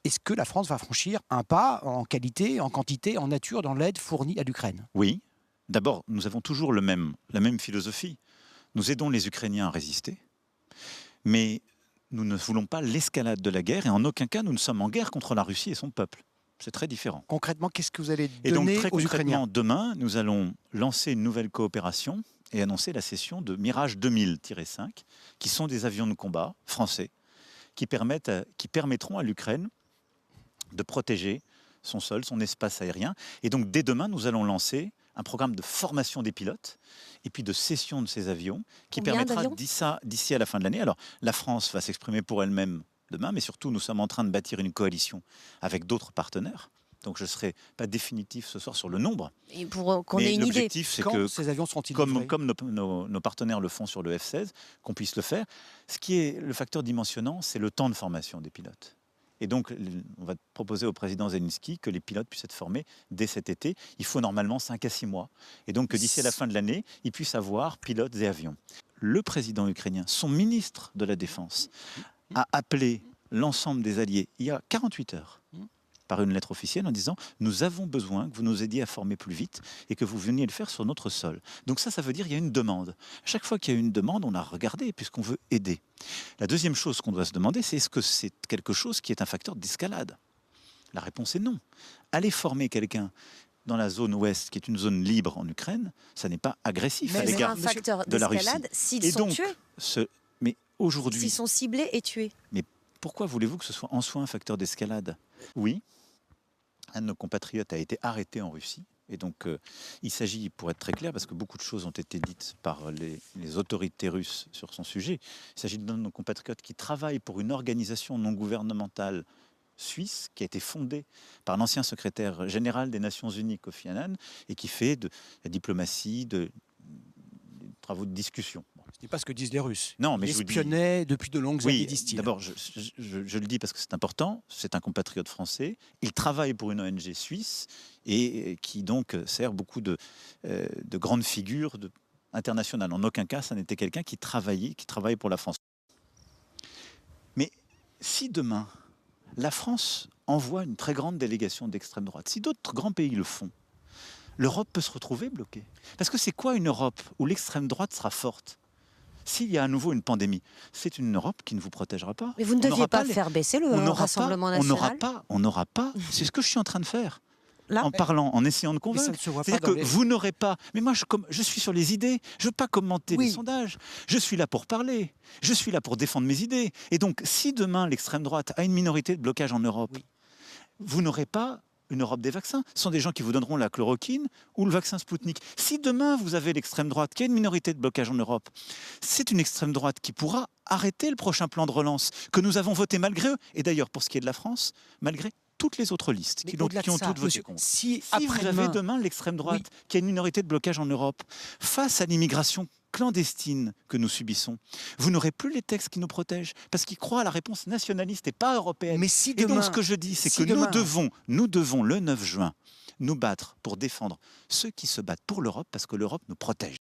Est-ce que la France va franchir un pas en qualité, en quantité, en nature dans l'aide fournie à l'Ukraine? Oui. D'abord, nous avons toujours la même philosophie. Nous aidons les Ukrainiens à résister, mais nous ne voulons pas l'escalade de la guerre et en aucun cas nous ne sommes en guerre contre la Russie et son peuple. C'est très différent. Concrètement, qu'est-ce que vous allez Et donc donner très aux Ukrainiens? concrètement, demain, nous allons lancer une nouvelle coopération et annoncer la cession de Mirage 2000-5, qui sont des avions de combat français qui permettront à l'Ukraine de protéger son sol, son espace aérien. Et donc dès demain, nous allons lancer un programme de formation des pilotes et puis de cession de ces avions qui Combien permettra d'avions? d'ici à la fin de l'année. Alors la France va s'exprimer pour elle-même demain, mais surtout nous sommes en train de bâtir une coalition avec d'autres partenaires. Donc je ne serai pas définitif ce soir sur le nombre. Et pour qu'on Mais ait une idée. l'objectif, c'est Quand que ces avions seront-ils comme, livrés? comme nos partenaires le font sur le F-16, qu'on puisse le faire. Ce qui est le facteur dimensionnant, c'est le temps de formation des pilotes. Et donc, on va proposer au président Zelensky que les pilotes puissent être formés dès cet été. Il faut normalement 5 à 6 mois. Et donc que d'ici à la fin de l'année, ils puissent avoir pilotes et avions. Le président ukrainien, son ministre de la Défense, a appelé l'ensemble des alliés il y a 48 heures par une lettre officielle en disant « Nous avons besoin que vous nous aidiez à former plus vite et que vous veniez le faire sur notre sol. » Donc ça veut dire qu'il y a une demande. À chaque fois qu'il y a une demande, on a regardé puisqu'on veut aider. La deuxième chose qu'on doit se demander, c'est est-ce que c'est quelque chose qui est un facteur d'escalade? La réponse est non. Aller former quelqu'un dans la zone ouest, qui est une zone libre en Ukraine, ça n'est pas agressif Mais à C'est l'égard un facteur de la Russie. d'escalade s'ils Et sont donc, tués, mais aujourd'hui, s'ils sont ciblés et tués. pourquoi voulez-vous que ce soit en soi un facteur d'escalade? Oui, un de nos compatriotes a été arrêté en Russie. Et donc, il s'agit, pour être très clair, parce que beaucoup de choses ont été dites par les autorités russes sur son sujet, il s'agit d'un de nos compatriotes qui travaille pour une organisation non gouvernementale suisse qui a été fondée par l'ancien secrétaire général des Nations Unies, Kofi Annan, et qui fait de la diplomatie, des travaux de discussion. Ce n'est pas ce que disent les Russes. Non, mais Ils je vous dis- espionnaient depuis de longues années, Oui, disent-ils. d'abord, je le dis parce que c'est important, c'est un compatriote français, il travaille pour une ONG suisse et qui donc sert beaucoup de grandes figures internationales. En aucun cas, ça n'était quelqu'un qui travaillait pour la France. Mais si demain, la France envoie une très grande délégation d'extrême droite, si d'autres grands pays le font, l'Europe peut se retrouver bloquée. Parce que c'est quoi une Europe où l'extrême droite sera forte? S'il y a à nouveau une pandémie, c'est une Europe qui ne vous protégera pas. Mais vous ne On deviez n'aura pas les- faire baisser le on n'aura Rassemblement pas, national. on n'aura pas. C'est ce que je suis en train de faire. Là En parlant, en essayant de Mais ça convaincre. ne se voit pas C'est-à-dire dans que les... vous n'aurez pas. Mais moi, je suis sur les idées. Je ne veux pas commenter Oui. les sondages. Je suis là pour parler. Je suis là pour défendre mes idées. Et donc, si demain l'extrême droite a une minorité de blocage en Europe, Oui. vous n'aurez pas une Europe des vaccins. Ce sont des gens qui vous donneront la chloroquine ou le vaccin Spoutnik. Si demain vous avez l'extrême droite qui a une minorité de blocage en Europe, c'est une extrême droite qui pourra arrêter le prochain plan de relance que nous avons voté malgré eux. Et d'ailleurs, pour ce qui est de la France, malgré toutes les autres listes Mais qui ont au-delà de toutes ça, voté monsieur, contre. si Si vous avez après-demain, demain l'extrême droite qui a une minorité de blocage en Europe, face à l'immigration clandestine que nous subissons, vous n'aurez plus les textes qui nous protègent, parce qu'ils croient à la réponse nationaliste et pas européenne. mais si Et demain, donc ce que je dis, c'est si que demain- nous devons le 9 juin nous battre pour défendre ceux qui se battent pour l'Europe, parce que l'Europe nous protège.